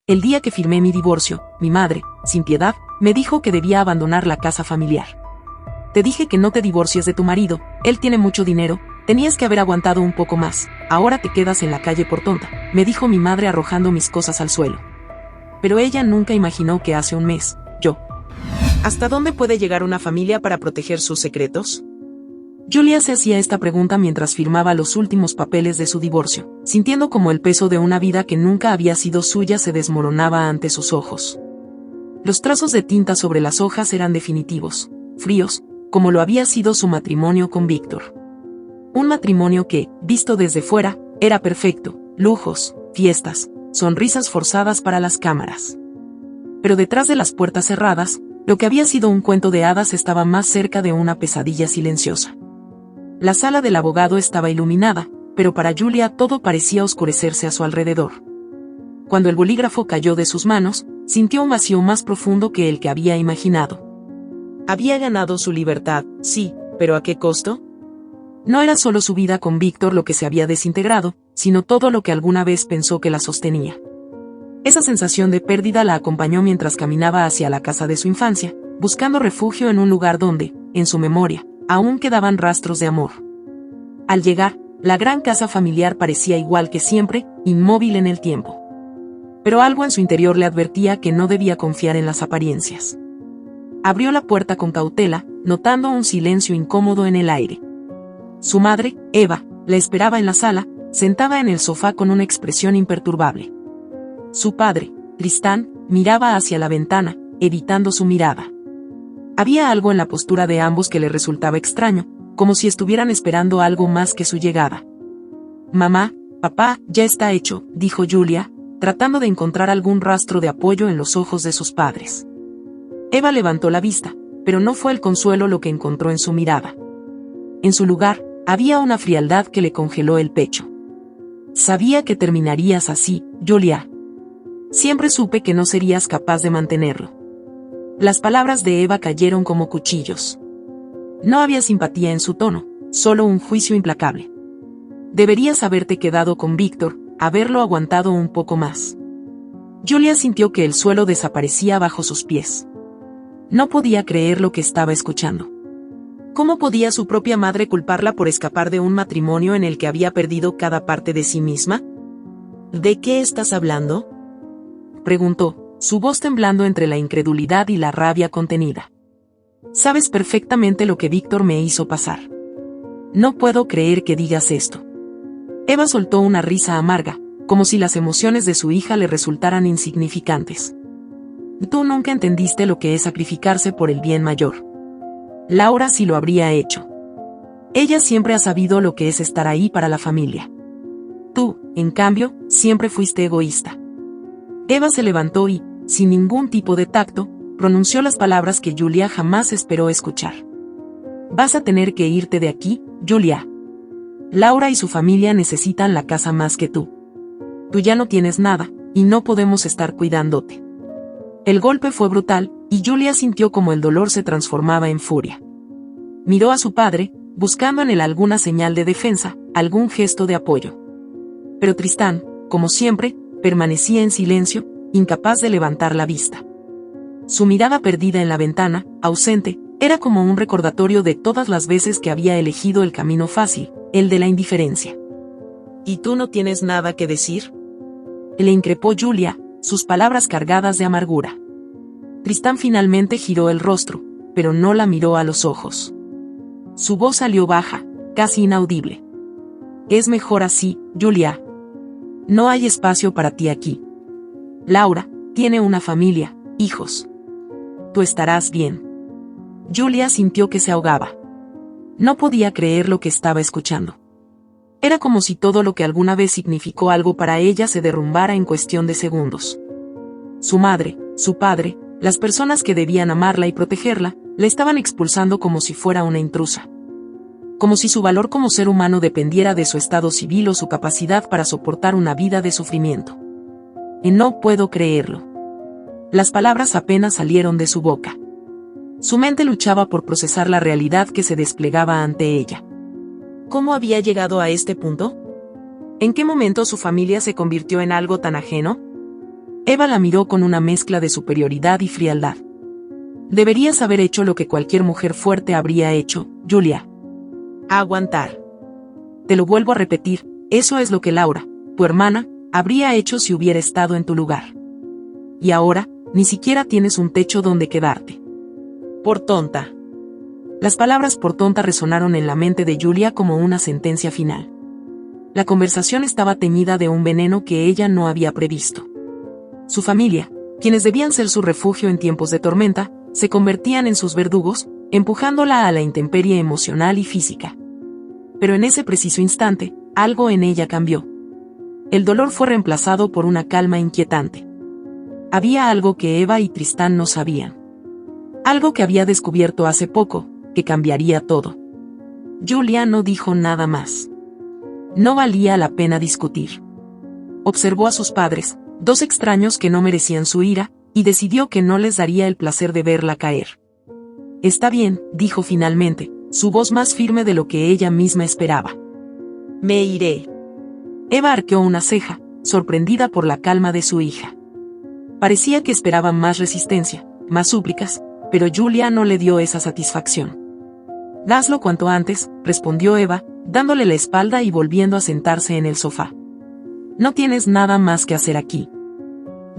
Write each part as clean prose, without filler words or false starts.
El día que firmé mi divorcio, mi madre, sin piedad, me dijo que debía abandonar la casa familiar. Te dije que no te divorcies de tu marido, él tiene mucho dinero, tenías que haber aguantado un poco más, ahora te quedas en la calle por tonta, me dijo mi madre arrojando mis cosas al suelo. Pero ella nunca imaginó que hace un mes, yo. ¿Hasta dónde puede llegar una familia para proteger sus secretos? Julia se hacía esta pregunta mientras firmaba los últimos papeles de su divorcio, sintiendo como el peso de una vida que nunca había sido suya se desmoronaba ante sus ojos. Los trazos de tinta sobre las hojas eran definitivos, fríos, como lo había sido su matrimonio con Víctor. Un matrimonio que, visto desde fuera, era perfecto, lujos, fiestas, sonrisas forzadas para las cámaras. Pero detrás de las puertas cerradas, lo que había sido un cuento de hadas estaba más cerca de una pesadilla silenciosa. La sala del abogado estaba iluminada, pero para Julia todo parecía oscurecerse a su alrededor. Cuando el bolígrafo cayó de sus manos, sintió un vacío más profundo que el que había imaginado. Había ganado su libertad, sí, pero ¿a qué costo? No era solo su vida con Víctor lo que se había desintegrado, sino todo lo que alguna vez pensó que la sostenía. Esa sensación de pérdida la acompañó mientras caminaba hacia la casa de su infancia, buscando refugio en un lugar donde, en su memoria, aún quedaban rastros de amor. Al llegar, la gran casa familiar parecía igual que siempre, inmóvil en el tiempo. Pero algo en su interior le advertía que no debía confiar en las apariencias. Abrió la puerta con cautela, notando un silencio incómodo en el aire. Su madre, Eva, la esperaba en la sala, sentada en el sofá con una expresión imperturbable. Su padre, Tristán, miraba hacia la ventana, evitando su mirada. Había algo en la postura de ambos que le resultaba extraño, como si estuvieran esperando algo más que su llegada. «Mamá, papá, ya está hecho», dijo Julia, tratando de encontrar algún rastro de apoyo en los ojos de sus padres. Eva levantó la vista, pero no fue el consuelo lo que encontró en su mirada. En su lugar, había una frialdad que le congeló el pecho. «Sabía que terminarías así, Julia. Siempre supe que no serías capaz de mantenerlo». Las palabras de Eva cayeron como cuchillos. No había simpatía en su tono, solo un juicio implacable. Deberías haberte quedado con Víctor, haberlo aguantado un poco más. Julia sintió que el suelo desaparecía bajo sus pies. No podía creer lo que estaba escuchando. ¿Cómo podía su propia madre culparla por escapar de un matrimonio en el que había perdido cada parte de sí misma? ¿De qué estás hablando?, preguntó, su voz temblando entre la incredulidad y la rabia contenida. Sabes perfectamente lo que Víctor me hizo pasar. No puedo creer que digas esto. Eva soltó una risa amarga, como si las emociones de su hija le resultaran insignificantes. Tú nunca entendiste lo que es sacrificarse por el bien mayor. Laura sí lo habría hecho. Ella siempre ha sabido lo que es estar ahí para la familia. Tú, en cambio, siempre fuiste egoísta. Eva se levantó y, sin ningún tipo de tacto, pronunció las palabras que Julia jamás esperó escuchar. Vas a tener que irte de aquí, Julia. Laura y su familia necesitan la casa más que tú. Tú ya no tienes nada, y no podemos estar cuidándote. El golpe fue brutal, y Julia sintió como el dolor se transformaba en furia. Miró a su padre, buscando en él alguna señal de defensa, algún gesto de apoyo. Pero Tristán, como siempre, permanecía en silencio, incapaz de levantar la vista. Su mirada perdida en la ventana, ausente, era como un recordatorio de todas las veces que había elegido el camino fácil, el de la indiferencia. ¿Y tú no tienes nada que decir?, le increpó Julia, sus palabras cargadas de amargura. Tristán finalmente giró el rostro, pero no la miró a los ojos. Su voz salió baja, casi inaudible. Es mejor así, Julia. No hay espacio para ti aquí. Laura tiene una familia, hijos. Tú estarás bien. Julia sintió que se ahogaba. No podía creer lo que estaba escuchando. Era como si todo lo que alguna vez significó algo para ella se derrumbara en cuestión de segundos. Su madre, su padre, las personas que debían amarla y protegerla, la estaban expulsando como si fuera una intrusa. Como si su valor como ser humano dependiera de su estado civil o su capacidad para soportar una vida de sufrimiento. Y no puedo creerlo. Las palabras apenas salieron de su boca. Su mente luchaba por procesar la realidad que se desplegaba ante ella. ¿Cómo había llegado a este punto? ¿En qué momento su familia se convirtió en algo tan ajeno? Eva la miró con una mezcla de superioridad y frialdad. Deberías haber hecho lo que cualquier mujer fuerte habría hecho, Julia. Aguantar. Te lo vuelvo a repetir, eso es lo que Laura, tu hermana, habría hecho si hubiera estado en tu lugar. Y ahora, ni siquiera tienes un techo donde quedarte. Por tonta. Las palabras por tonta resonaron en la mente de Julia como una sentencia final. La conversación estaba teñida de un veneno que ella no había previsto. Su familia, quienes debían ser su refugio en tiempos de tormenta, se convertían en sus verdugos, empujándola a la intemperie emocional y física. Pero en ese preciso instante, algo en ella cambió. El dolor fue reemplazado por una calma inquietante. Había algo que Eva y Tristán no sabían. Algo que había descubierto hace poco, que cambiaría todo. Julia no dijo nada más. No valía la pena discutir. Observó a sus padres, dos extraños que no merecían su ira, y decidió que no les daría el placer de verla caer. Está bien, dijo finalmente, su voz más firme de lo que ella misma esperaba. Me iré. Eva arqueó una ceja, sorprendida por la calma de su hija. Parecía que esperaba más resistencia, más súplicas, pero Julia no le dio esa satisfacción. Hazlo cuanto antes, respondió Eva, dándole la espalda y volviendo a sentarse en el sofá. No tienes nada más que hacer aquí.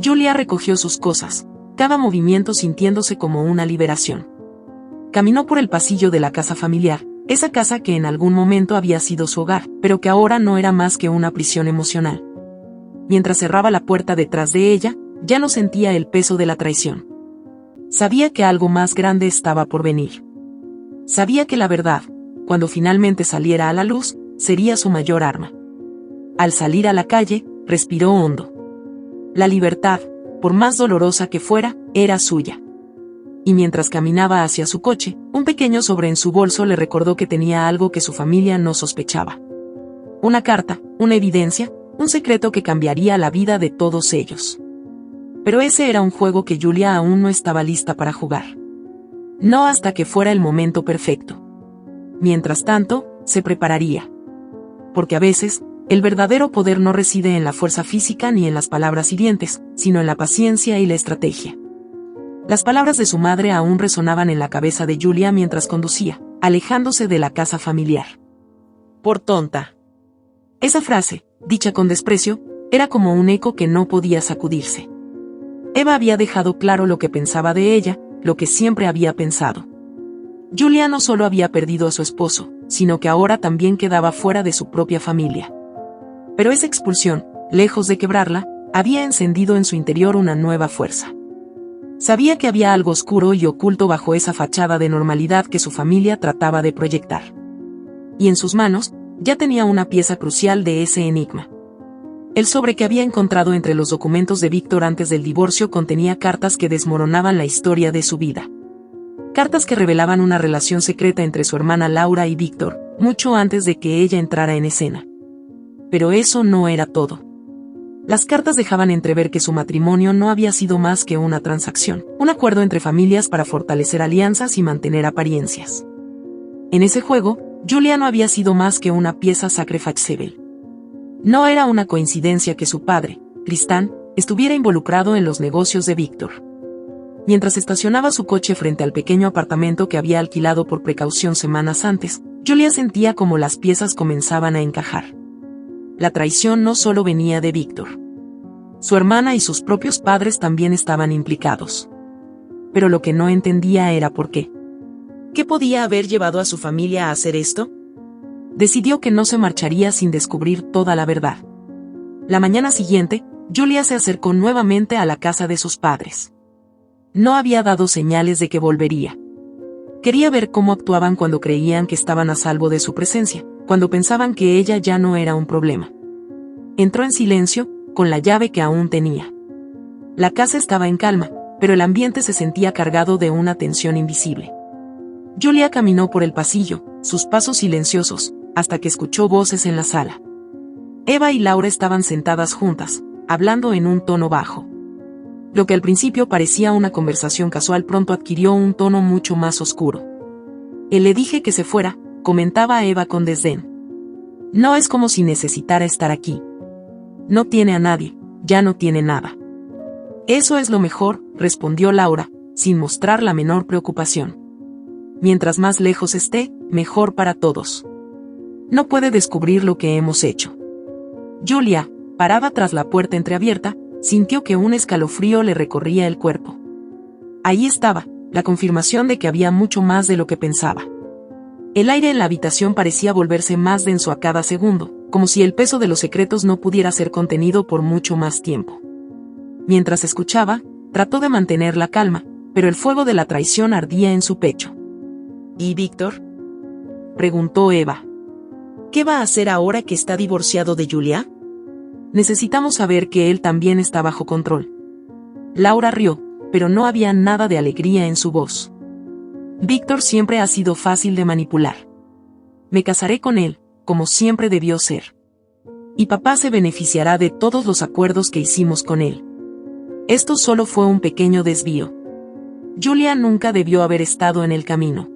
Julia recogió sus cosas, cada movimiento sintiéndose como una liberación. Caminó por el pasillo de la casa familiar, esa casa que en algún momento había sido su hogar, pero que ahora no era más que una prisión emocional. Mientras cerraba la puerta detrás de ella, ya no sentía el peso de la traición. Sabía que algo más grande estaba por venir. Sabía que la verdad, cuando finalmente saliera a la luz, sería su mayor arma. Al salir a la calle, respiró hondo. La libertad, por más dolorosa que fuera, era suya. Y mientras caminaba hacia su coche, un pequeño sobre en su bolso le recordó que tenía algo que su familia no sospechaba. Una carta, una evidencia, un secreto que cambiaría la vida de todos ellos. Pero ese era un juego que Julia aún no estaba lista para jugar. No hasta que fuera el momento perfecto. Mientras tanto, se prepararía. Porque a veces, el verdadero poder no reside en la fuerza física ni en las palabras hirientes, sino en la paciencia y la estrategia. Las palabras de su madre aún resonaban en la cabeza de Julia mientras conducía, alejándose de la casa familiar. Por tonta. Esa frase, dicha con desprecio, era como un eco que no podía sacudirse. Eva había dejado claro lo que pensaba de ella, lo que siempre había pensado. Julia no solo había perdido a su esposo, sino que ahora también quedaba fuera de su propia familia. Pero esa expulsión, lejos de quebrarla, había encendido en su interior una nueva fuerza. Sabía que había algo oscuro y oculto bajo esa fachada de normalidad que su familia trataba de proyectar. Y en sus manos, ya tenía una pieza crucial de ese enigma. El sobre que había encontrado entre los documentos de Víctor antes del divorcio contenía cartas que desmoronaban la historia de su vida. Cartas que revelaban una relación secreta entre su hermana Laura y Víctor, mucho antes de que ella entrara en escena. Pero eso no era todo. Las cartas dejaban entrever que su matrimonio no había sido más que una transacción, un acuerdo entre familias para fortalecer alianzas y mantener apariencias. En ese juego, Julia no había sido más que una pieza sacrificable. No era una coincidencia que su padre, Tristán, estuviera involucrado en los negocios de Víctor. Mientras estacionaba su coche frente al pequeño apartamento que había alquilado por precaución semanas antes, Julia sentía como las piezas comenzaban a encajar. La traición no solo venía de Víctor. Su hermana y sus propios padres también estaban implicados. Pero lo que no entendía era por qué. ¿Qué podía haber llevado a su familia a hacer esto? Decidió que no se marcharía sin descubrir toda la verdad. La mañana siguiente, Julia se acercó nuevamente a la casa de sus padres. No había dado señales de que volvería. Quería ver cómo actuaban cuando creían que estaban a salvo de su presencia, cuando pensaban que ella ya no era un problema. Entró en silencio, con la llave que aún tenía. La casa estaba en calma, pero el ambiente se sentía cargado de una tensión invisible. Julia caminó por el pasillo, sus pasos silenciosos, hasta que escuchó voces en la sala. Eva y Laura estaban sentadas juntas, hablando en un tono bajo. Lo que al principio parecía una conversación casual pronto adquirió un tono mucho más oscuro. Le dije que se fuera, comentaba Eva con desdén. No es como si necesitara estar aquí. No tiene a nadie, ya no tiene nada. Eso es lo mejor, respondió Laura, sin mostrar la menor preocupación. Mientras más lejos esté, mejor para todos. No puede descubrir lo que hemos hecho. Julia, parada tras la puerta entreabierta, sintió que un escalofrío le recorría el cuerpo. Ahí estaba, la confirmación de que había mucho más de lo que pensaba. El aire en la habitación parecía volverse más denso a cada segundo, como si el peso de los secretos no pudiera ser contenido por mucho más tiempo. Mientras escuchaba, trató de mantener la calma, pero el fuego de la traición ardía en su pecho. ¿Y Víctor? Preguntó Eva. ¿Qué va a hacer ahora que está divorciado de Julia? Necesitamos saber que él también está bajo control. Laura rió, pero no había nada de alegría en su voz. Víctor siempre ha sido fácil de manipular. Me casaré con él, como siempre debió ser. Y papá se beneficiará de todos los acuerdos que hicimos con él. Esto solo fue un pequeño desvío. Julia nunca debió haber estado en el camino.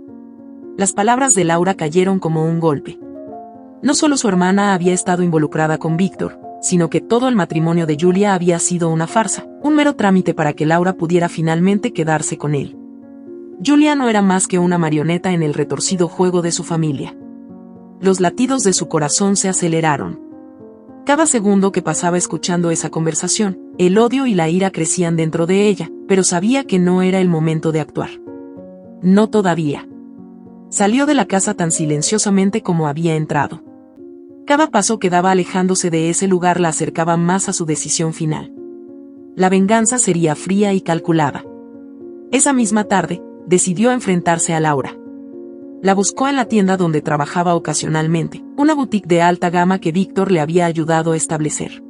Las palabras de Laura cayeron como un golpe. No solo su hermana había estado involucrada con Víctor, sino que todo el matrimonio de Julia había sido una farsa, un mero trámite para que Laura pudiera finalmente quedarse con él. Julia no era más que una marioneta en el retorcido juego de su familia. Los latidos de su corazón se aceleraron. Cada segundo que pasaba escuchando esa conversación, el odio y la ira crecían dentro de ella, pero sabía que no era el momento de actuar. No todavía. Salió de la casa tan silenciosamente como había entrado. Cada paso que daba alejándose de ese lugar la acercaba más a su decisión final. La venganza sería fría y calculada. Esa misma tarde, decidió enfrentarse a Laura. La buscó en la tienda donde trabajaba ocasionalmente, una boutique de alta gama que Víctor le había ayudado a establecer.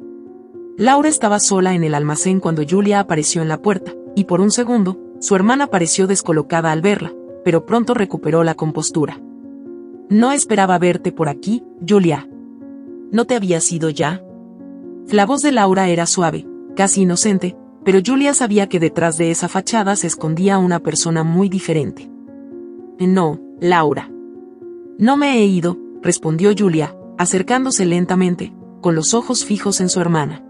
Laura estaba sola en el almacén cuando Julia apareció en la puerta, y por un segundo, su hermana pareció descolocada al verla, pero pronto recuperó la compostura. No esperaba verte por aquí, Julia. ¿No te habías ido ya? La voz de Laura era suave, casi inocente, pero Julia sabía que detrás de esa fachada se escondía una persona muy diferente. No, Laura. No me he ido, respondió Julia, acercándose lentamente, con los ojos fijos en su hermana.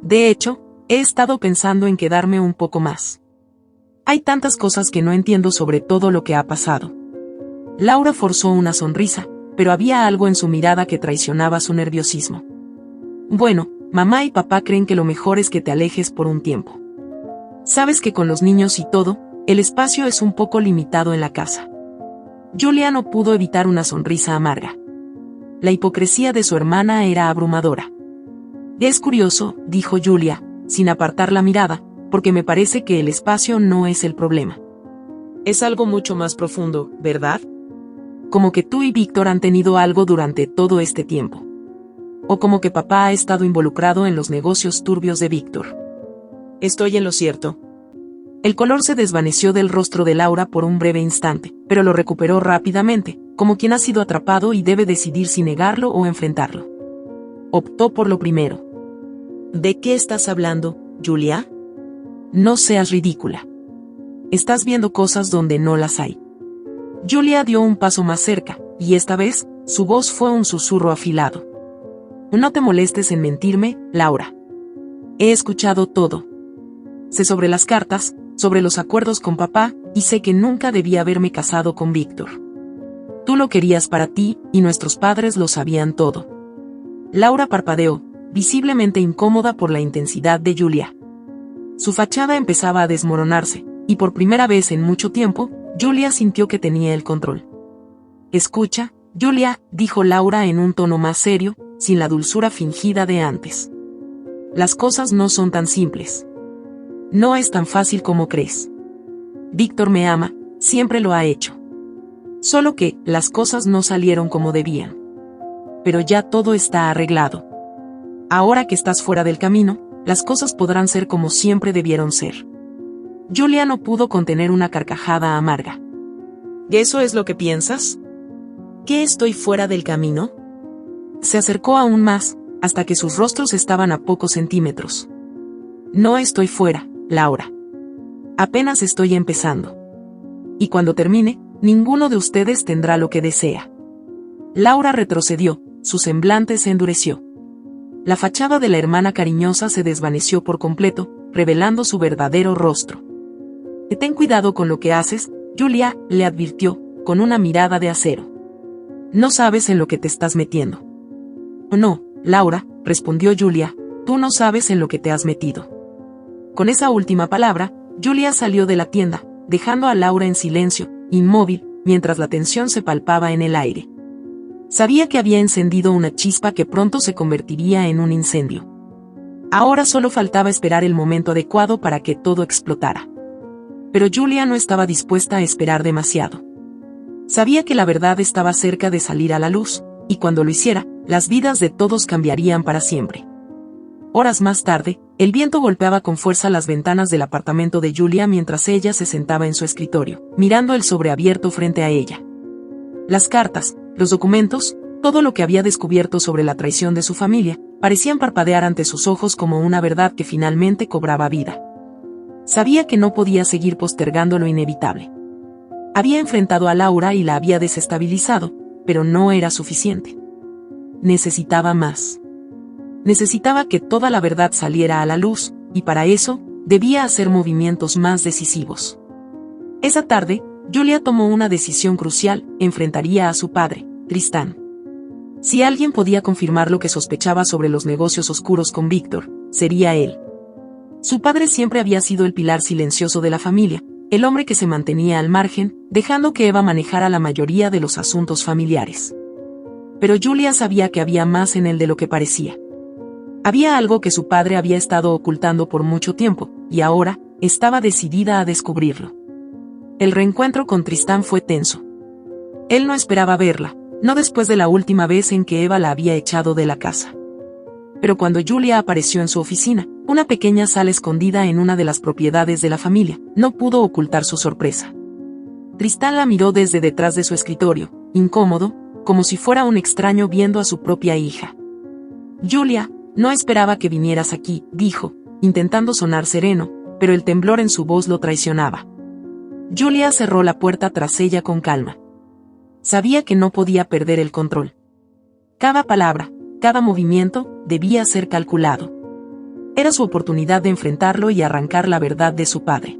De hecho, he estado pensando en quedarme un poco más. Hay tantas cosas que no entiendo sobre todo lo que ha pasado. Laura forzó una sonrisa, pero había algo en su mirada que traicionaba su nerviosismo. Bueno, mamá y papá creen que lo mejor es que te alejes por un tiempo. Sabes que con los niños y todo, el espacio es un poco limitado en la casa. Julia no pudo evitar una sonrisa amarga. La hipocresía de su hermana era abrumadora. Es curioso, dijo Julia, sin apartar la mirada, porque me parece que el espacio no es el problema. Es algo mucho más profundo, ¿verdad? Como que tú y Víctor han tenido algo durante todo este tiempo. O como que papá ha estado involucrado en los negocios turbios de Víctor. Estoy en lo cierto. El color se desvaneció del rostro de Laura por un breve instante, pero lo recuperó rápidamente, como quien ha sido atrapado y debe decidir si negarlo o enfrentarlo. Optó por lo primero. ¿De qué estás hablando, Julia? No seas ridícula. Estás viendo cosas donde no las hay. Julia dio un paso más cerca, y esta vez, su voz fue un susurro afilado. No te molestes en mentirme, Laura. He escuchado todo. Sé sobre las cartas, sobre los acuerdos con papá, y sé que nunca debí haberme casado con Víctor. Tú lo querías para ti, y nuestros padres lo sabían todo. Laura parpadeó, visiblemente incómoda por la intensidad de Julia. Su fachada empezaba a desmoronarse, y por primera vez en mucho tiempo, Julia sintió que tenía el control. Escucha, Julia, dijo Laura en un tono más serio, sin la dulzura fingida de antes. Las cosas no son tan simples. No es tan fácil como crees. Víctor me ama, siempre lo ha hecho. Solo que, las cosas no salieron como debían. Pero ya todo está arreglado. Ahora que estás fuera del camino, las cosas podrán ser como siempre debieron ser. Julia no pudo contener una carcajada amarga. ¿Eso es lo que piensas? ¿Que estoy fuera del camino? Se acercó aún más, hasta que sus rostros estaban a pocos centímetros. No estoy fuera, Laura. Apenas estoy empezando. Y cuando termine, ninguno de ustedes tendrá lo que desea. Laura retrocedió, su semblante se endureció. La fachada de la hermana cariñosa se desvaneció por completo, revelando su verdadero rostro. Ten cuidado con lo que haces, Julia, le advirtió, con una mirada de acero. No sabes en lo que te estás metiendo. No, Laura, respondió Julia, tú no sabes en lo que te has metido. Con esa última palabra, Julia salió de la tienda, dejando a Laura en silencio, inmóvil, mientras la tensión se palpaba en el aire. Sabía que había encendido una chispa que pronto se convertiría en un incendio. Ahora solo faltaba esperar el momento adecuado para que todo explotara. Pero Julia no estaba dispuesta a esperar demasiado. Sabía que la verdad estaba cerca de salir a la luz, y cuando lo hiciera, las vidas de todos cambiarían para siempre. Horas más tarde, el viento golpeaba con fuerza las ventanas del apartamento de Julia mientras ella se sentaba en su escritorio, mirando el sobre abierto frente a ella. Las cartas, los documentos, todo lo que había descubierto sobre la traición de su familia, parecían parpadear ante sus ojos como una verdad que finalmente cobraba vida. Sabía que no podía seguir postergando lo inevitable. Había enfrentado a Laura y la había desestabilizado, pero no era suficiente. Necesitaba más. Necesitaba que toda la verdad saliera a la luz, y para eso, debía hacer movimientos más decisivos. Esa tarde, Julia tomó una decisión crucial: enfrentaría a su padre, Tristán. Si alguien podía confirmar lo que sospechaba sobre los negocios oscuros con Víctor, sería él. Su padre siempre había sido el pilar silencioso de la familia, el hombre que se mantenía al margen, dejando que Eva manejara la mayoría de los asuntos familiares. Pero Julia sabía que había más en él de lo que parecía. Había algo que su padre había estado ocultando por mucho tiempo, y ahora, estaba decidida a descubrirlo. El reencuentro con Tristán fue tenso. Él no esperaba verla, no después de la última vez en que Eva la había echado de la casa. Pero cuando Julia apareció en su oficina, una pequeña sala escondida en una de las propiedades de la familia, no pudo ocultar su sorpresa. Tristán la miró desde detrás de su escritorio, incómodo, como si fuera un extraño viendo a su propia hija. Julia, no esperaba que vinieras aquí, dijo, intentando sonar sereno, pero el temblor en su voz lo traicionaba. Julia cerró la puerta tras ella con calma. Sabía que no podía perder el control. Cada palabra, cada movimiento, debía ser calculado. Era su oportunidad de enfrentarlo y arrancar la verdad de su padre.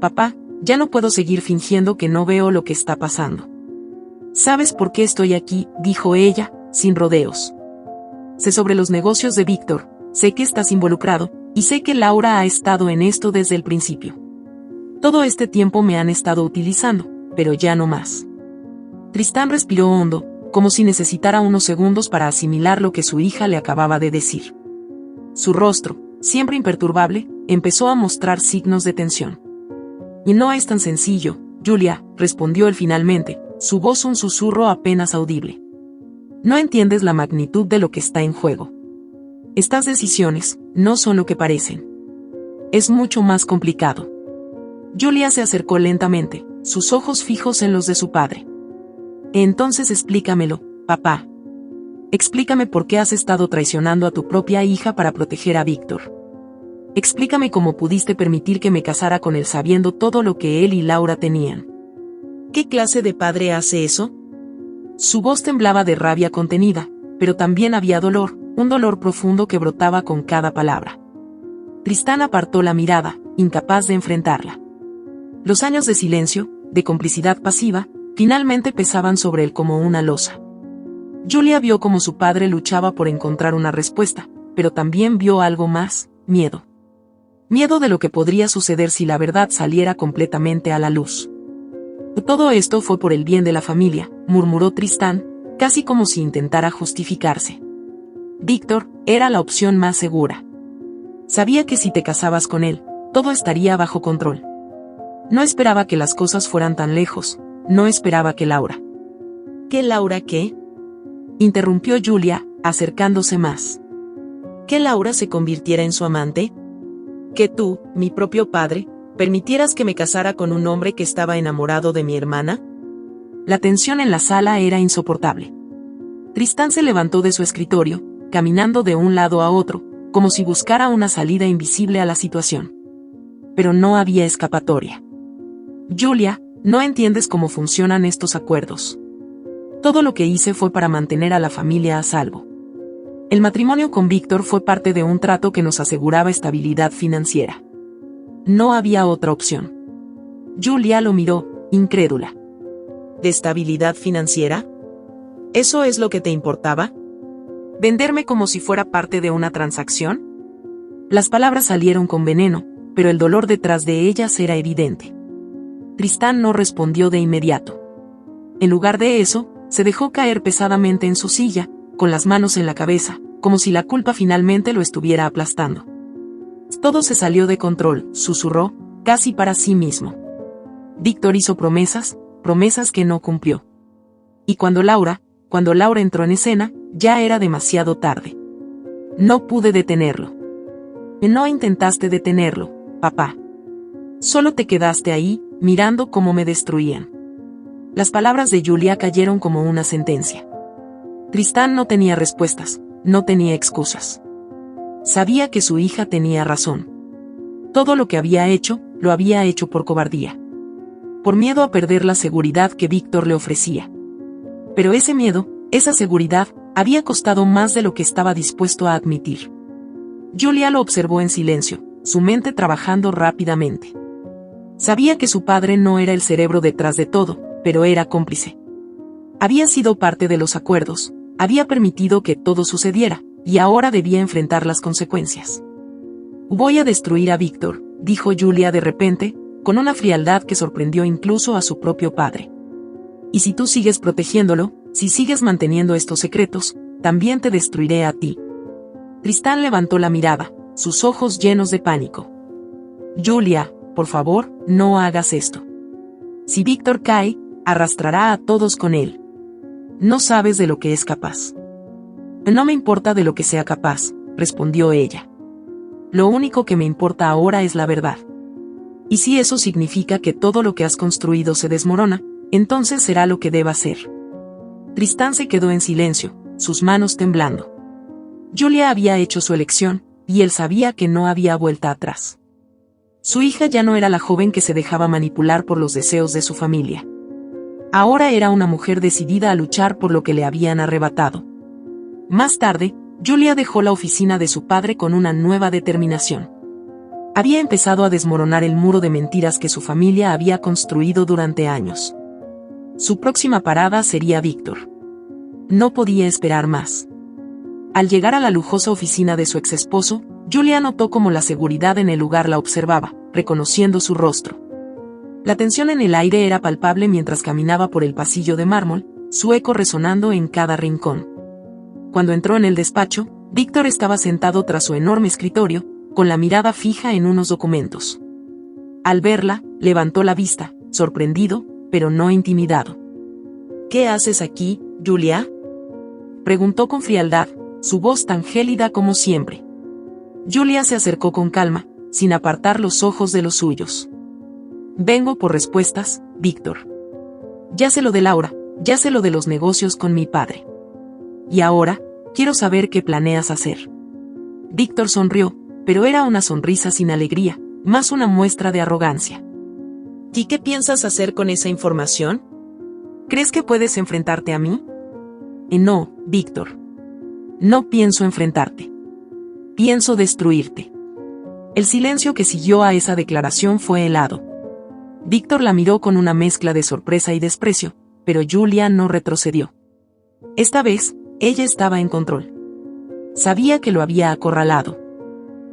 Papá, ya no puedo seguir fingiendo que no veo lo que está pasando. ¿Sabes por qué estoy aquí?, dijo ella, sin rodeos. Sé sobre los negocios de Víctor, sé que estás involucrado, y sé que Laura ha estado en esto desde el principio. Todo este tiempo me han estado utilizando, pero ya no más. Tristán respiró hondo, como si necesitara unos segundos para asimilar lo que su hija le acababa de decir. Su rostro, siempre imperturbable, empezó a mostrar signos de tensión. Y no es tan sencillo, Julia, respondió él finalmente, su voz un susurro apenas audible. No entiendes la magnitud de lo que está en juego. Estas decisiones no son lo que parecen. Es mucho más complicado. Julia se acercó lentamente, sus ojos fijos en los de su padre. Entonces explícamelo, papá. Explícame por qué has estado traicionando a tu propia hija para proteger a Víctor. Explícame cómo pudiste permitir que me casara con él sabiendo todo lo que él y Laura tenían. ¿Qué clase de padre hace eso? Su voz temblaba de rabia contenida, pero también había dolor, un dolor profundo que brotaba con cada palabra. Tristán apartó la mirada, incapaz de enfrentarla. Los años de silencio, de complicidad pasiva, finalmente pesaban sobre él como una losa. Julia vio cómo su padre luchaba por encontrar una respuesta, pero también vio algo más: miedo. Miedo de lo que podría suceder si la verdad saliera completamente a la luz. Todo esto fue por el bien de la familia, murmuró Tristán, casi como si intentara justificarse. Víctor era la opción más segura. Sabía que si te casabas con él, todo estaría bajo control. No esperaba que las cosas fueran tan lejos, no esperaba que Laura. ¿Qué Laura qué? Interrumpió Julia, acercándose más. ¿Que Laura se convirtiera en su amante? ¿Que tú, mi propio padre, permitieras que me casara con un hombre que estaba enamorado de mi hermana? La tensión en la sala era insoportable. Tristán se levantó de su escritorio, caminando de un lado a otro, como si buscara una salida invisible a la situación. Pero no había escapatoria. Julia, no entiendes cómo funcionan estos acuerdos. Todo lo que hice fue para mantener a la familia a salvo. El matrimonio con Víctor fue parte de un trato que nos aseguraba estabilidad financiera. No había otra opción. Julia lo miró, incrédula. ¿De estabilidad financiera? ¿Eso es lo que te importaba? ¿Venderme como si fuera parte de una transacción? Las palabras salieron con veneno, pero el dolor detrás de ellas era evidente. Tristán no respondió de inmediato. En lugar de eso, se dejó caer pesadamente en su silla, con las manos en la cabeza, como si la culpa finalmente lo estuviera aplastando. Todo se salió de control, susurró, casi para sí mismo. Víctor hizo promesas que no cumplió. Y cuando Laura entró en escena, ya era demasiado tarde. No pude detenerlo. No intentaste detenerlo, papá. Solo te quedaste ahí, mirando cómo me destruían. Las palabras de Julia cayeron como una sentencia. Tristán no tenía respuestas, no tenía excusas. Sabía que su hija tenía razón. Todo lo que había hecho, lo había hecho por cobardía. Por miedo a perder la seguridad que Víctor le ofrecía. Pero ese miedo, esa seguridad, había costado más de lo que estaba dispuesto a admitir. Julia lo observó en silencio, su mente trabajando rápidamente. Sabía que su padre no era el cerebro detrás de todo, pero era cómplice. Había sido parte de los acuerdos, había permitido que todo sucediera, y ahora debía enfrentar las consecuencias. Voy a destruir a Víctor, dijo Julia de repente, con una frialdad que sorprendió incluso a su propio padre. Y si tú sigues protegiéndolo, si sigues manteniendo estos secretos, también te destruiré a ti. Tristán levantó la mirada, sus ojos llenos de pánico. Julia, por favor, no hagas esto. Si Víctor cae, arrastrará a todos con él. No sabes de lo que es capaz. No me importa de lo que sea capaz, respondió ella. Lo único que me importa ahora es la verdad. Y si eso significa que todo lo que has construido se desmorona, entonces será lo que deba ser. Tristán se quedó en silencio, sus manos temblando. Julia había hecho su elección, y él sabía que no había vuelta atrás. Su hija ya no era la joven que se dejaba manipular por los deseos de su familia. Ahora era una mujer decidida a luchar por lo que le habían arrebatado. Más tarde, Julia dejó la oficina de su padre con una nueva determinación. Había empezado a desmoronar el muro de mentiras que su familia había construido durante años. Su próxima parada sería Víctor. No podía esperar más. Al llegar a la lujosa oficina de su exesposo, Julia notó cómo la seguridad en el lugar la observaba, reconociendo su rostro. La tensión en el aire era palpable mientras caminaba por el pasillo de mármol, su eco resonando en cada rincón. Cuando entró en el despacho, Víctor estaba sentado tras su enorme escritorio, con la mirada fija en unos documentos. Al verla, levantó la vista, sorprendido, pero no intimidado. ¿Qué haces aquí, Julia?, preguntó con frialdad, su voz tan gélida como siempre. Julia se acercó con calma, sin apartar los ojos de los suyos. Vengo por respuestas, Víctor. Ya sé lo de Laura, ya sé lo de los negocios con mi padre. Y ahora, quiero saber qué planeas hacer. Víctor sonrió, pero era una sonrisa sin alegría, más una muestra de arrogancia. ¿Y qué piensas hacer con esa información? ¿Crees que puedes enfrentarte a mí? No, Víctor. No pienso enfrentarte. Pienso destruirte. El silencio que siguió a esa declaración fue helado. Víctor la miró con una mezcla de sorpresa y desprecio, pero Julia no retrocedió. Esta vez, ella estaba en control. Sabía que lo había acorralado.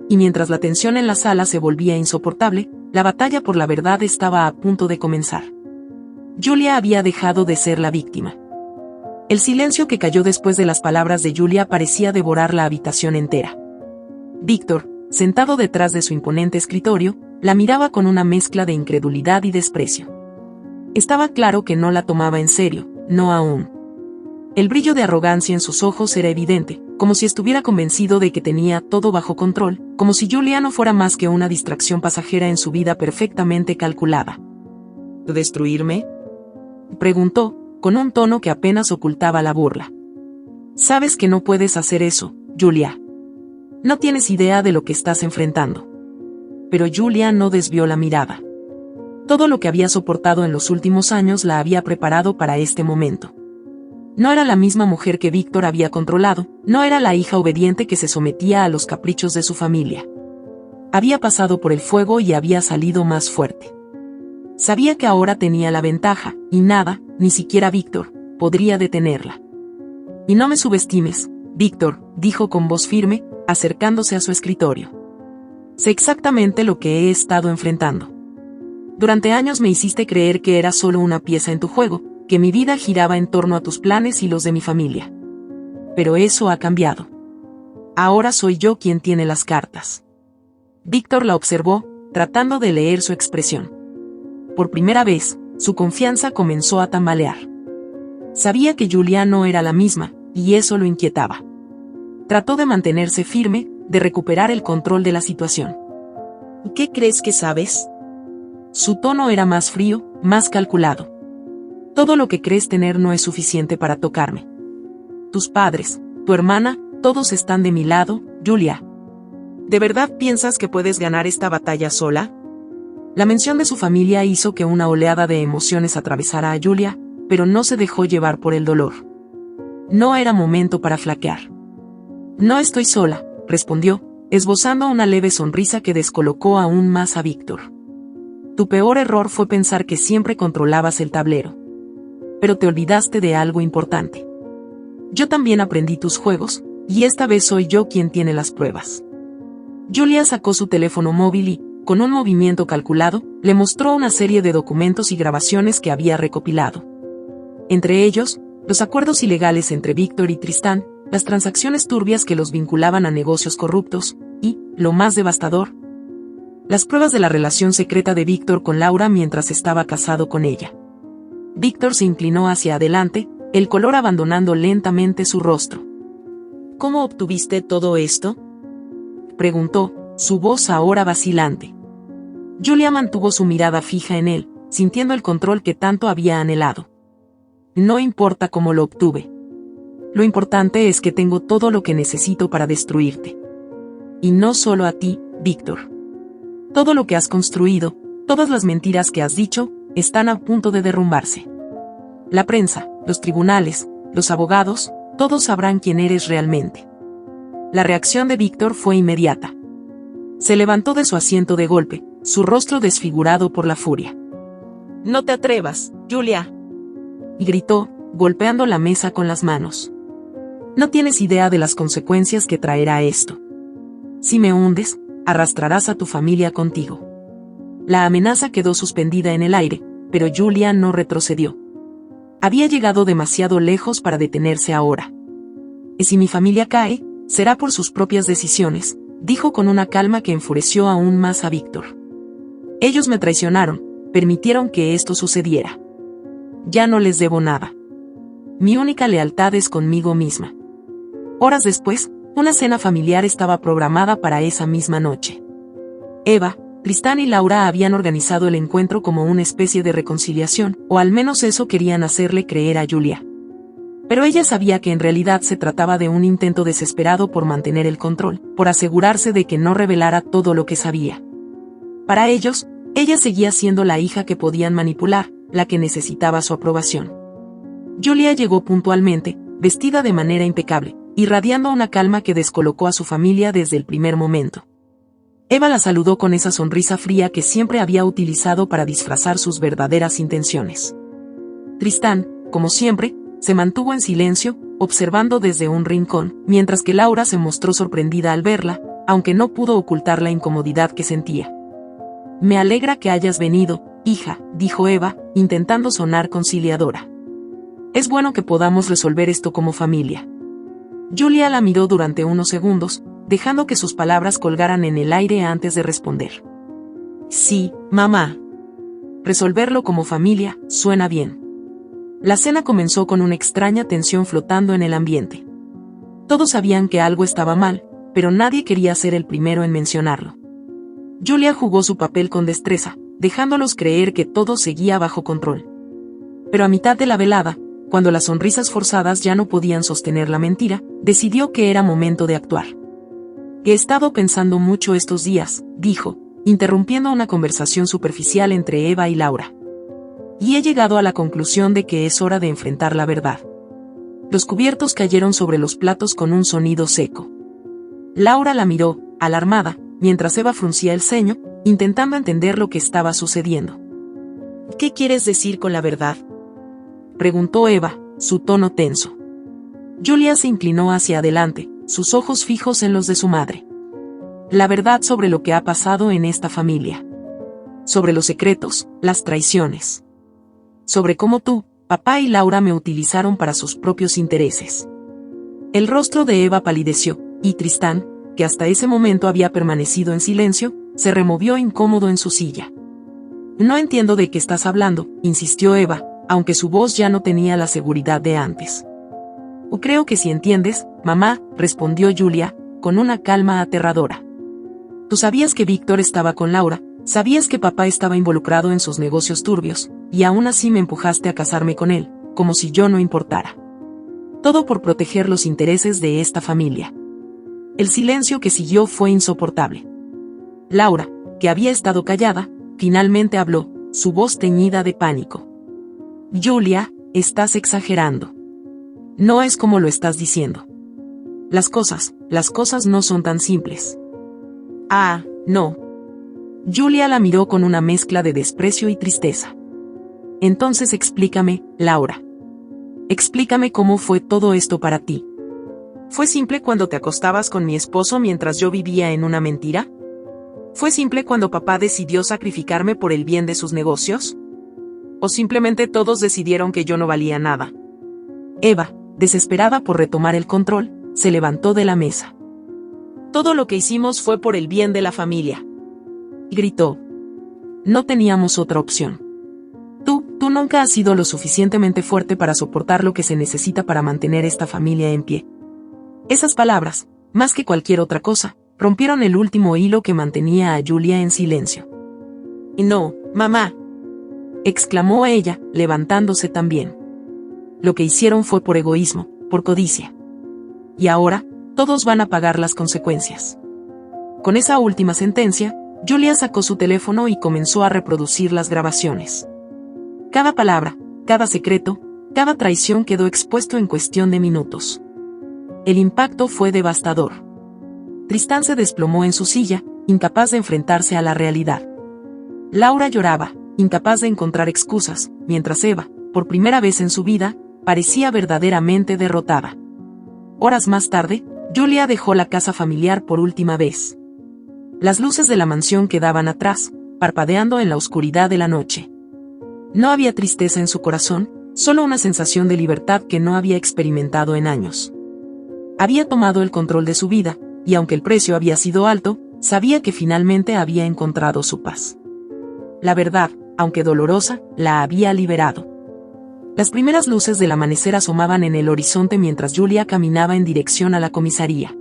Y mientras la tensión en la sala se volvía insoportable, la batalla por la verdad estaba a punto de comenzar. Julia había dejado de ser la víctima. El silencio que cayó después de las palabras de Julia parecía devorar la habitación entera. Víctor, sentado detrás de su imponente escritorio, la miraba con una mezcla de incredulidad y desprecio. Estaba claro que no la tomaba en serio, no aún. El brillo de arrogancia en sus ojos era evidente, como si estuviera convencido de que tenía todo bajo control, como si Julia no fuera más que una distracción pasajera en su vida perfectamente calculada. ¿Destruirme?, preguntó, con un tono que apenas ocultaba la burla. Sabes que no puedes hacer eso, Julia. No tienes idea de lo que estás enfrentando. Pero Julia no desvió la mirada. Todo lo que había soportado en los últimos años la había preparado para este momento. No era la misma mujer que Víctor había controlado, no era la hija obediente que se sometía a los caprichos de su familia. Había pasado por el fuego y había salido más fuerte. Sabía que ahora tenía la ventaja, y nada, ni siquiera Víctor, podría detenerla. Y no me subestimes, Víctor, dijo con voz firme, acercándose a su escritorio. Sé exactamente lo que he estado enfrentando. Durante años me hiciste creer que era solo una pieza en tu juego, que mi vida giraba en torno a tus planes y los de mi familia. Pero eso ha cambiado. Ahora soy yo quien tiene las cartas. Víctor la observó, tratando de leer su expresión. Por primera vez, su confianza comenzó a tambalear. Sabía que Julia no era la misma, y eso lo inquietaba. Trató de mantenerse firme, de recuperar el control de la situación. ¿Qué crees que sabes? Su tono era más frío, más calculado. Todo lo que crees tener no es suficiente para tocarme. Tus padres, tu hermana, todos están de mi lado, Julia. ¿De verdad piensas que puedes ganar esta batalla sola? La mención de su familia hizo que una oleada de emociones atravesara a Julia, pero no se dejó llevar por el dolor. No era momento para flaquear. No estoy sola, respondió, esbozando una leve sonrisa que descolocó aún más a Víctor. Tu peor error fue pensar que siempre controlabas el tablero. Pero te olvidaste de algo importante. Yo también aprendí tus juegos, y esta vez soy yo quien tiene las pruebas. Julia sacó su teléfono móvil y, con un movimiento calculado, le mostró una serie de documentos y grabaciones que había recopilado. Entre ellos, los acuerdos ilegales entre Víctor y Tristán, las transacciones turbias que los vinculaban a negocios corruptos, y, lo más devastador, las pruebas de la relación secreta de Víctor con Laura mientras estaba casado con ella. Víctor se inclinó hacia adelante, el color abandonando lentamente su rostro. ¿Cómo obtuviste todo esto?, preguntó, su voz ahora vacilante. Julia mantuvo su mirada fija en él, sintiendo el control que tanto había anhelado. No importa cómo lo obtuve. Lo importante es que tengo todo lo que necesito para destruirte. Y no solo a ti, Víctor. Todo lo que has construido, todas las mentiras que has dicho, están a punto de derrumbarse. La prensa, los tribunales, los abogados, todos sabrán quién eres realmente. La reacción de Víctor fue inmediata. Se levantó de su asiento de golpe, su rostro desfigurado por la furia. No te atrevas, Julia. Y gritó, golpeando la mesa con las manos. No tienes idea de las consecuencias que traerá esto. Si me hundes, arrastrarás a tu familia contigo. La amenaza quedó suspendida en el aire, pero Julia no retrocedió. Había llegado demasiado lejos para detenerse ahora. Y si mi familia cae, será por sus propias decisiones, dijo con una calma que enfureció aún más a Víctor. Ellos me traicionaron, permitieron que esto sucediera. Ya no les debo nada. Mi única lealtad es conmigo misma. Horas después, una cena familiar estaba programada para esa misma noche. Eva, Tristán y Laura habían organizado el encuentro como una especie de reconciliación, o al menos eso querían hacerle creer a Julia. Pero ella sabía que en realidad se trataba de un intento desesperado por mantener el control, por asegurarse de que no revelara todo lo que sabía. Para ellos, ella seguía siendo la hija que podían manipular, la que necesitaba su aprobación. Julia llegó puntualmente, vestida de manera impecable, irradiando una calma que descolocó a su familia desde el primer momento. Eva la saludó con esa sonrisa fría que siempre había utilizado para disfrazar sus verdaderas intenciones. Tristán, como siempre, se mantuvo en silencio, observando desde un rincón, mientras que Laura se mostró sorprendida al verla, aunque no pudo ocultar la incomodidad que sentía. Me alegra que hayas venido, hija, dijo Eva, intentando sonar conciliadora. Es bueno que podamos resolver esto como familia. Julia la miró durante unos segundos, dejando que sus palabras colgaran en el aire antes de responder. Sí, mamá. Resolverlo como familia, suena bien. La cena comenzó con una extraña tensión flotando en el ambiente. Todos sabían que algo estaba mal, pero nadie quería ser el primero en mencionarlo. Julia jugó su papel con destreza, dejándolos creer que todo seguía bajo control. Pero a mitad de la velada, cuando las sonrisas forzadas ya no podían sostener la mentira, decidió que era momento de actuar. He estado pensando mucho estos días, dijo, interrumpiendo una conversación superficial entre Eva y Laura. Y he llegado a la conclusión de que es hora de enfrentar la verdad. Los cubiertos cayeron sobre los platos con un sonido seco. Laura la miró, alarmada, mientras Eva fruncía el ceño, intentando entender lo que estaba sucediendo. ¿Qué quieres decir con la verdad?, preguntó Eva, su tono tenso. Julia se inclinó hacia adelante, sus ojos fijos en los de su madre. La verdad sobre lo que ha pasado en esta familia. Sobre los secretos, las traiciones. Sobre cómo tú, papá y Laura me utilizaron para sus propios intereses. El rostro de Eva palideció, y Tristán, que hasta ese momento había permanecido en silencio, se removió incómodo en su silla. No entiendo de qué estás hablando, insistió Eva, aunque su voz ya no tenía la seguridad de antes. Creo que sí entiendes, mamá, respondió Julia, con una calma aterradora. Tú sabías que Víctor estaba con Laura, sabías que papá estaba involucrado en sus negocios turbios, y aún así me empujaste a casarme con él, como si yo no importara. Todo por proteger los intereses de esta familia. El silencio que siguió fue insoportable. Laura, que había estado callada, finalmente habló, su voz teñida de pánico. Julia, estás exagerando. No es como lo estás diciendo. Las cosas no son tan simples. Ah, no. Julia la miró con una mezcla de desprecio y tristeza. Entonces explícame, Laura. Explícame cómo fue todo esto para ti. ¿Fue simple cuando te acostabas con mi esposo mientras yo vivía en una mentira? ¿Fue simple cuando papá decidió sacrificarme por el bien de sus negocios? ¿O simplemente todos decidieron que yo no valía nada? Eva, desesperada por retomar el control, se levantó de la mesa. Todo lo que hicimos fue por el bien de la familia. Gritó. No teníamos otra opción. Tú nunca has sido lo suficientemente fuerte para soportar lo que se necesita para mantener esta familia en pie. Esas palabras, más que cualquier otra cosa, rompieron el último hilo que mantenía a Julia en silencio. No, mamá, exclamó ella, levantándose también. Lo que hicieron fue por egoísmo, por codicia. Y ahora, todos van a pagar las consecuencias. Con esa última sentencia, Julia sacó su teléfono y comenzó a reproducir las grabaciones. Cada palabra, cada secreto, cada traición quedó expuesto en cuestión de minutos. El impacto fue devastador. Tristán se desplomó en su silla, incapaz de enfrentarse a la realidad. Laura lloraba, incapaz de encontrar excusas, mientras Eva, por primera vez en su vida, parecía verdaderamente derrotada. Horas más tarde, Julia dejó la casa familiar por última vez. Las luces de la mansión quedaban atrás, parpadeando en la oscuridad de la noche. No había tristeza en su corazón, solo una sensación de libertad que no había experimentado en años. Había tomado el control de su vida, y aunque el precio había sido alto, sabía que finalmente había encontrado su paz. La verdad, aunque dolorosa, la había liberado. Las primeras luces del amanecer asomaban en el horizonte mientras Julia caminaba en dirección a la comisaría.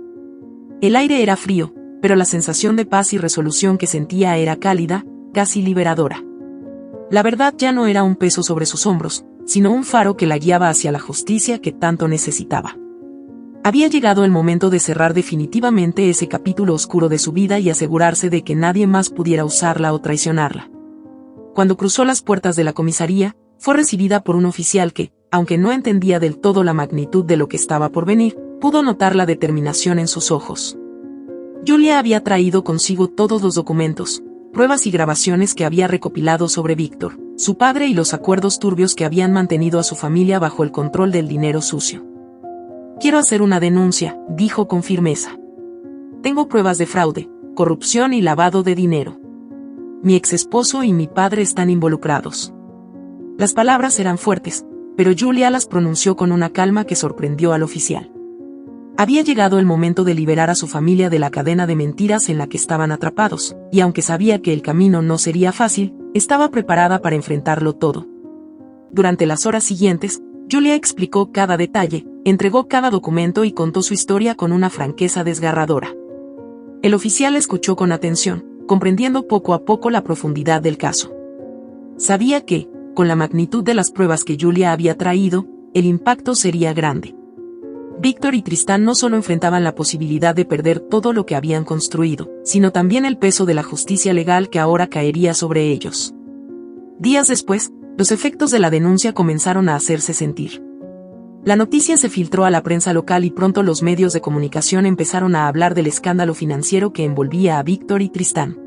El aire era frío, pero la sensación de paz y resolución que sentía era cálida, casi liberadora. La verdad ya no era un peso sobre sus hombros, sino un faro que la guiaba hacia la justicia que tanto necesitaba. Había llegado el momento de cerrar definitivamente ese capítulo oscuro de su vida y asegurarse de que nadie más pudiera usarla o traicionarla. Cuando cruzó las puertas de la comisaría, fue recibida por un oficial que, aunque no entendía del todo la magnitud de lo que estaba por venir, pudo notar la determinación en sus ojos. Julia había traído consigo todos los documentos, pruebas y grabaciones que había recopilado sobre Víctor, su padre y los acuerdos turbios que habían mantenido a su familia bajo el control del dinero sucio. Quiero hacer una denuncia, dijo con firmeza. Tengo pruebas de fraude, corrupción y lavado de dinero. Mi exesposo y mi padre están involucrados. Las palabras eran fuertes, pero Julia las pronunció con una calma que sorprendió al oficial. Había llegado el momento de liberar a su familia de la cadena de mentiras en la que estaban atrapados, y aunque sabía que el camino no sería fácil, estaba preparada para enfrentarlo todo. Durante las horas siguientes, Julia explicó cada detalle, entregó cada documento y contó su historia con una franqueza desgarradora. El oficial escuchó con atención, comprendiendo poco a poco la profundidad del caso. Sabía que, con la magnitud de las pruebas que Julia había traído, el impacto sería grande. Víctor y Tristán no solo enfrentaban la posibilidad de perder todo lo que habían construido, sino también el peso de la justicia legal que ahora caería sobre ellos. Días después, los efectos de la denuncia comenzaron a hacerse sentir. La noticia se filtró a la prensa local y pronto los medios de comunicación empezaron a hablar del escándalo financiero que envolvía a Víctor y Tristán.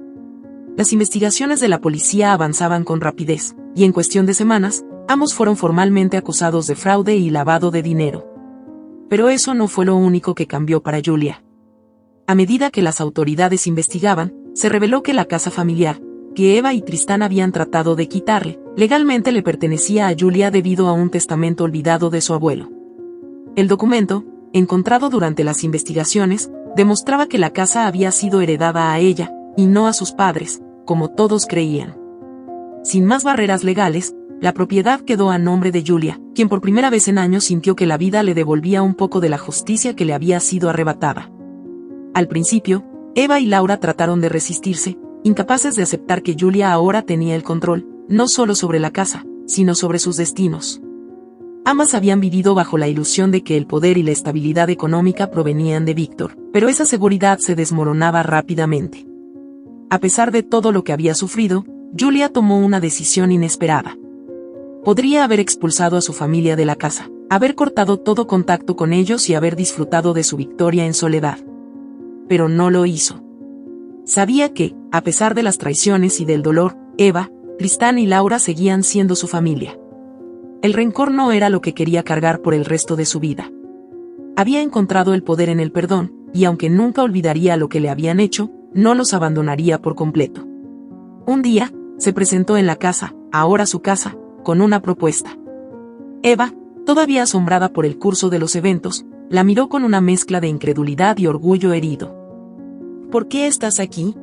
Las investigaciones de la policía avanzaban con rapidez, y en cuestión de semanas, ambos fueron formalmente acusados de fraude y lavado de dinero. Pero eso no fue lo único que cambió para Julia. A medida que las autoridades investigaban, se reveló que la casa familiar, que Eva y Tristán habían tratado de quitarle, legalmente le pertenecía a Julia debido a un testamento olvidado de su abuelo. El documento, encontrado durante las investigaciones, demostraba que la casa había sido heredada a ella, y no a sus padres, como todos creían. Sin más barreras legales, la propiedad quedó a nombre de Julia, quien por primera vez en años sintió que la vida le devolvía un poco de la justicia que le había sido arrebatada. Al principio, Eva y Laura trataron de resistirse, incapaces de aceptar que Julia ahora tenía el control, no solo sobre la casa, sino sobre sus destinos. Ambas habían vivido bajo la ilusión de que el poder y la estabilidad económica provenían de Víctor, pero esa seguridad se desmoronaba rápidamente. A pesar de todo lo que había sufrido, Julia tomó una decisión inesperada. Podría haber expulsado a su familia de la casa, haber cortado todo contacto con ellos y haber disfrutado de su victoria en soledad. Pero no lo hizo. Sabía que, a pesar de las traiciones y del dolor, Eva, Tristán y Laura seguían siendo su familia. El rencor no era lo que quería cargar por el resto de su vida. Había encontrado el poder en el perdón, y aunque nunca olvidaría lo que le habían hecho, no los abandonaría por completo. Un día, se presentó en la casa, ahora su casa, con una propuesta. Eva, todavía asombrada por el curso de los eventos, la miró con una mezcla de incredulidad y orgullo herido. ¿Por qué estás aquí?,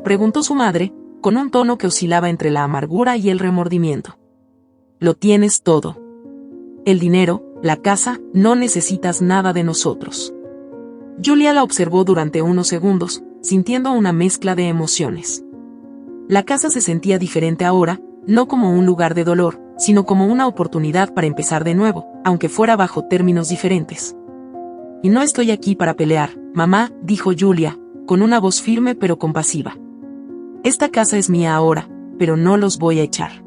preguntó su madre, con un tono que oscilaba entre la amargura y el remordimiento. Lo tienes todo. El dinero, la casa, no necesitas nada de nosotros. Julia la observó durante unos segundos, sintiendo una mezcla de emociones. La casa se sentía diferente ahora, no como un lugar de dolor, sino como una oportunidad para empezar de nuevo, aunque fuera bajo términos diferentes. Y no estoy aquí para pelear, mamá, dijo Julia, con una voz firme pero compasiva. Esta casa es mía ahora, pero no los voy a echar.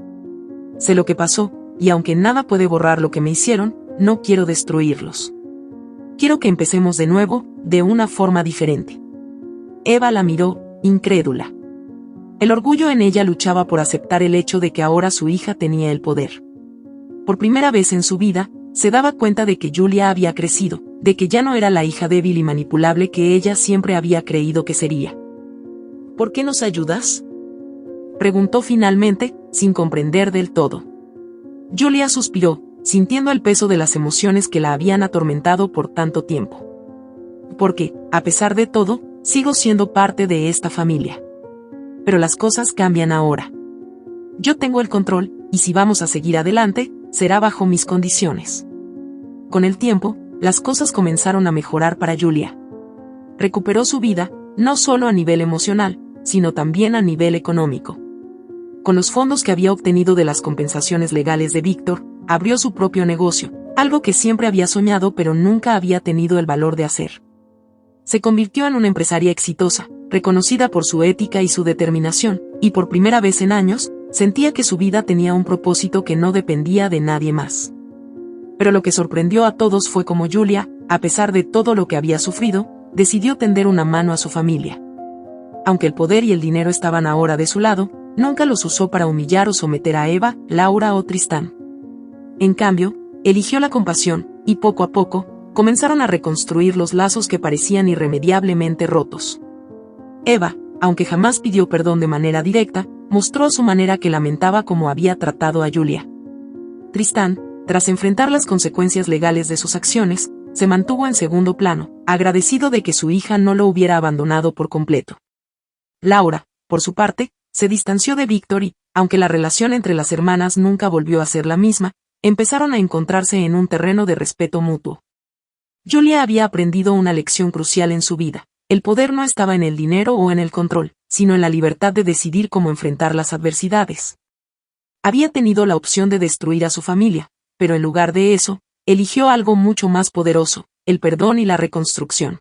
Sé lo que pasó, y aunque nada puede borrar lo que me hicieron, no quiero destruirlos. Quiero que empecemos de nuevo, de una forma diferente. Eva la miró, incrédula. El orgullo en ella luchaba por aceptar el hecho de que ahora su hija tenía el poder. Por primera vez en su vida, se daba cuenta de que Julia había crecido, de que ya no era la hija débil y manipulable que ella siempre había creído que sería. ¿Por qué nos ayudas?, preguntó finalmente, sin comprender del todo. Julia suspiró, sintiendo el peso de las emociones que la habían atormentado por tanto tiempo. Porque, a pesar de todo, sigo siendo parte de esta familia. Pero las cosas cambian ahora. Yo tengo el control, y si vamos a seguir adelante, será bajo mis condiciones. Con el tiempo, las cosas comenzaron a mejorar para Julia. Recuperó su vida, no solo a nivel emocional, sino también a nivel económico. Con los fondos que había obtenido de las compensaciones legales de Víctor, abrió su propio negocio, algo que siempre había soñado pero nunca había tenido el valor de hacer. Se convirtió en una empresaria exitosa, reconocida por su ética y su determinación, y por primera vez en años, sentía que su vida tenía un propósito que no dependía de nadie más. Pero lo que sorprendió a todos fue cómo Julia, a pesar de todo lo que había sufrido, decidió tender una mano a su familia. Aunque el poder y el dinero estaban ahora de su lado, nunca los usó para humillar o someter a Eva, Laura o Tristán. En cambio, eligió la compasión, y poco a poco, comenzaron a reconstruir los lazos que parecían irremediablemente rotos. Eva, aunque jamás pidió perdón de manera directa, mostró a su manera que lamentaba cómo había tratado a Julia. Tristán, tras enfrentar las consecuencias legales de sus acciones, se mantuvo en segundo plano, agradecido de que su hija no lo hubiera abandonado por completo. Laura, por su parte, se distanció de Víctor y, aunque la relación entre las hermanas nunca volvió a ser la misma, empezaron a encontrarse en un terreno de respeto mutuo. Julia había aprendido una lección crucial en su vida: el poder no estaba en el dinero o en el control, sino en la libertad de decidir cómo enfrentar las adversidades. Había tenido la opción de destruir a su familia, pero en lugar de eso, eligió algo mucho más poderoso: el perdón y la reconstrucción.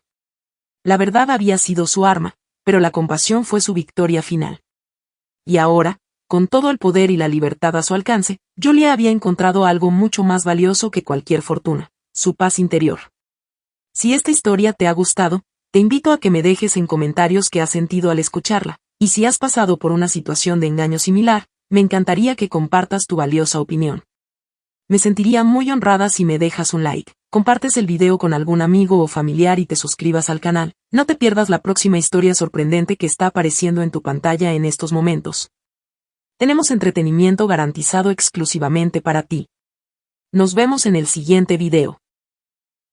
La verdad había sido su arma, pero la compasión fue su victoria final. Y ahora, con todo el poder y la libertad a su alcance, Julia había encontrado algo mucho más valioso que cualquier fortuna: su paz interior. Si esta historia te ha gustado, te invito a que me dejes en comentarios qué has sentido al escucharla, y si has pasado por una situación de engaño similar, me encantaría que compartas tu valiosa opinión. Me sentiría muy honrada si me dejas un like, compartes el video con algún amigo o familiar y te suscribas al canal. No te pierdas la próxima historia sorprendente que está apareciendo en tu pantalla en estos momentos. Tenemos entretenimiento garantizado exclusivamente para ti. Nos vemos en el siguiente video.